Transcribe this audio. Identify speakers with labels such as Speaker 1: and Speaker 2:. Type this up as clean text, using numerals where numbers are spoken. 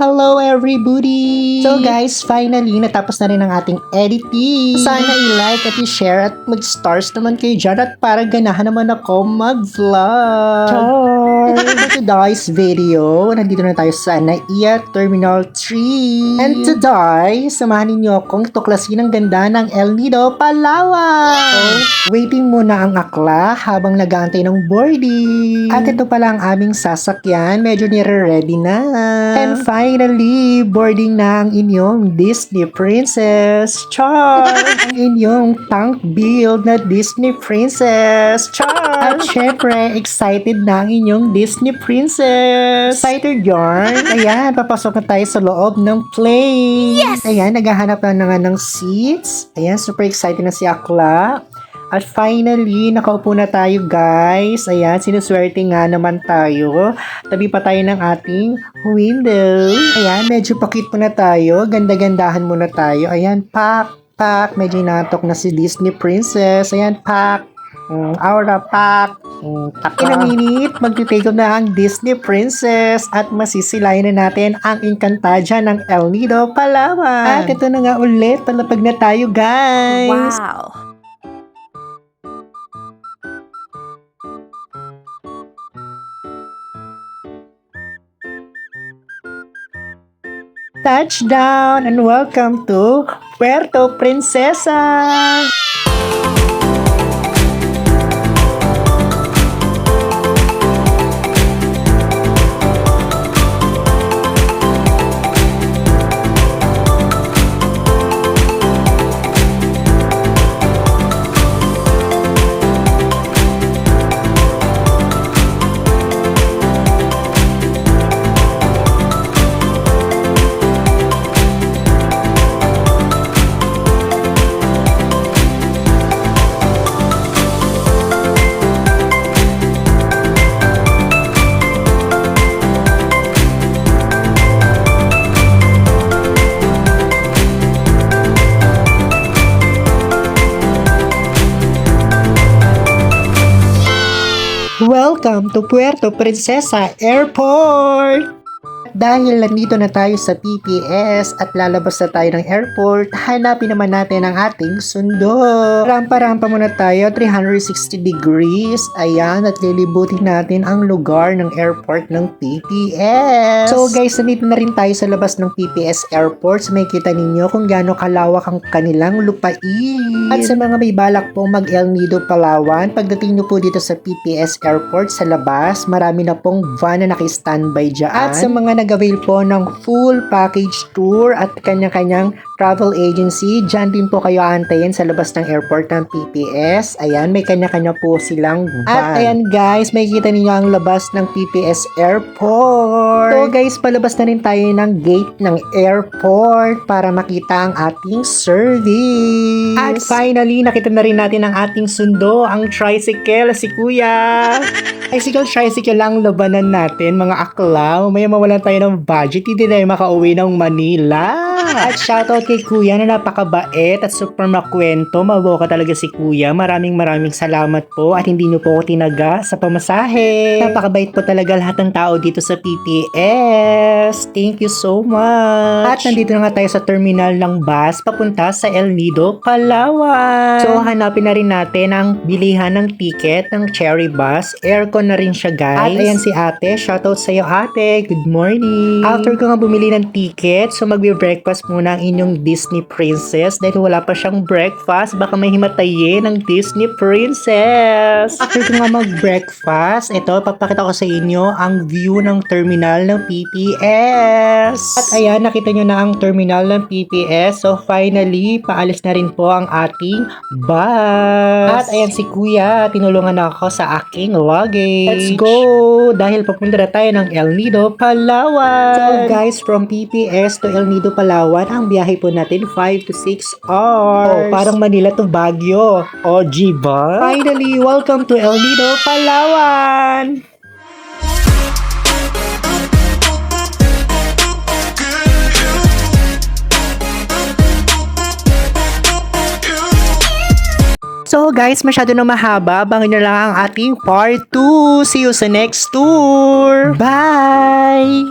Speaker 1: Hello everybody! So guys, finally, natapos na rin ang ating editing. Sana i-like at i-share at mag-stars naman kayo dyan at para ganahan naman ako mag-vlog. For today's video, nandito na tayo sa NAIA Terminal 3. And today, samahan ninyo akong tuklasin ang ganda ng El Nido, Palawan. So, waiting muna ang akla habang nag-aantay ng boarding. At ito pala ang aming sasakyan, medyo nire-ready na. And finally, boarding na ang inyong Disney Princess. Char! Ang inyong tank build na Disney Princess. Char! At syempre, excited na ang inyong Disney Princess. Excited yarn? Ayan, papasok na tayo sa loob ng plane. Yes! Ayan, naghahanap na nga ng seats. Ayan, super excited na si Akla. At finally, nakaupo na tayo guys. Ayan, sinuswerte nga naman tayo. Tabi pa tayo ng ating window. Ayan, medyo pakit po na tayo. Ganda-gandahan muna tayo. Ayan, pak. Medyo inatok na si Disney Princess. Ayan, pak. Aura pak. In a minute, mag-take off na ang Disney Princess at masisilayan na natin ang Encantadia ng El Nido, Palawan. At ito na nga ulit, palapag na tayo guys.
Speaker 2: Wow!
Speaker 1: Touchdown and welcome to Puerto Princesa! Welcome to Puerto Princesa Airport! Dahil nandito na tayo sa PPS at lalabas na tayo ng airport, hanapin naman natin ang ating sundo. Rampa-rampa muna tayo, 360 degrees. Ayan, at lilibutin natin ang lugar ng airport ng PPS. So guys, nandito na rin tayo sa labas ng PPS airport. So, may kita ninyo kung gaano kalawak ang kanilang lupain. At sa mga may balak po mag El Nido, Palawan, pagdating nyo po dito sa PPS airport sa labas, marami na pong van na naki-standby dyan. At sa mga nag-avail po ng full package tour at kanya-kanyang travel agency, dyan din po kayo aantayin sa labas ng airport ng PPS. Ayan, may kanya-kanya po silang van. At ayan guys, may kita ninyo ang labas ng PPS airport. So guys, palabas na rin tayo ng gate ng airport para makita ang ating service. At finally, nakita na rin natin ang ating sundo, ang tricycle, si Kuya. Tricycle lang labanan natin, mga akla. May mawalan tayo ng budget, hindi tayo makauwi ng Manila. At shoutout kay Kuya na napakabait at super makwento. Maboka talaga si Kuya. Maraming salamat po at hindi niyo po ako tinaga sa pamasahe. Napakabait po talaga lahat ng tao dito sa PPS. Thank you so much. At nandito na nga tayo sa terminal ng bus papunta sa El Nido, Palawan. So hanapin na rin natin ang bilihan ng ticket ng Cherry Bus. Aircon na rin siya guys. At ayan si ate. Shoutout sa iyo ate. Good morning. After ko nga bumili ng ticket, so magbe-breakfast muna ang inyong Disney Princess dahil wala pa siyang breakfast. Baka may himatayin ng Disney Princess. After ko nga mag-breakfast, ito, papakita ko sa inyo ang view ng terminal ng PPS. At ayan, nakita nyo na ang terminal ng PPS. So finally, paalis na rin po ang ating bus. At ayan si Kuya, tinulungan ako sa aking luggage. Let's go! Dahil papunta na tayo ng El Nido, Palawan. So guys, from PPS to El Nido, Palawan, ang biyahe po natin 5 to 6 hours. Oh, parang Manila to Baguio. O, diba? Finally, welcome to El Nido, Palawan! So guys, masyado na mahaba. Bangin nyo lang ang ating part 2. See you sa next tour. Bye!